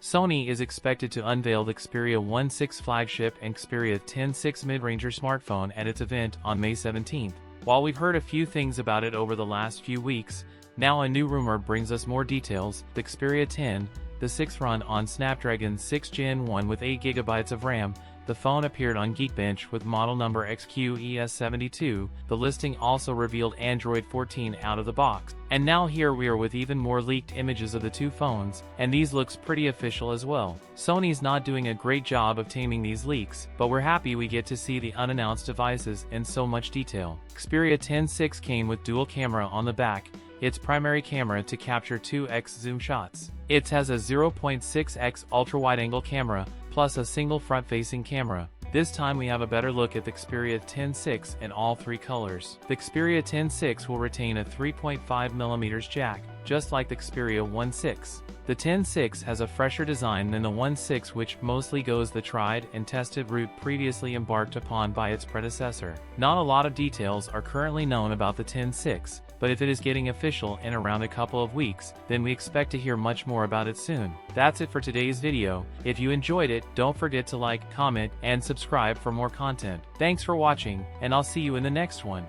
Sony is expected to unveil the Xperia 1.6 flagship and Xperia 10.6 mid-ranger smartphone at its event on May 17th. While we've heard a few things about it over the last few weeks, now a new rumor brings us more details. The Xperia 10, the 6th run on Snapdragon 6 Gen 1 with 8GB of RAM. The phone appeared on Geekbench with model number XQES72. The listing also revealed Android 14 out of the box. And now here we are with even more leaked images of the two phones, and these looks pretty official as well. Sony's not doing a great job of taming these leaks, but we're happy we get to see the unannounced devices in so much detail. Xperia 10.6 came with dual camera on the back, its primary camera to capture 2x zoom shots. It has a 0.6x ultra-wide-angle camera, plus a single front-facing camera. This time we have a better look at the Xperia 10.6 in all three colors. The Xperia 10.6 will retain a 3.5mm jack, just like the Xperia 1.6. The 10.6 has a fresher design than the 1.6, which mostly goes the tried and tested route previously embarked upon by its predecessor. Not a lot of details are currently known about the 10.6, but if it is getting official in around a couple of weeks, then we expect to hear much more about it soon. That's it for today's video. If you enjoyed it, don't forget to like, comment, and subscribe for more content. Thanks for watching, and I'll see you in the next one.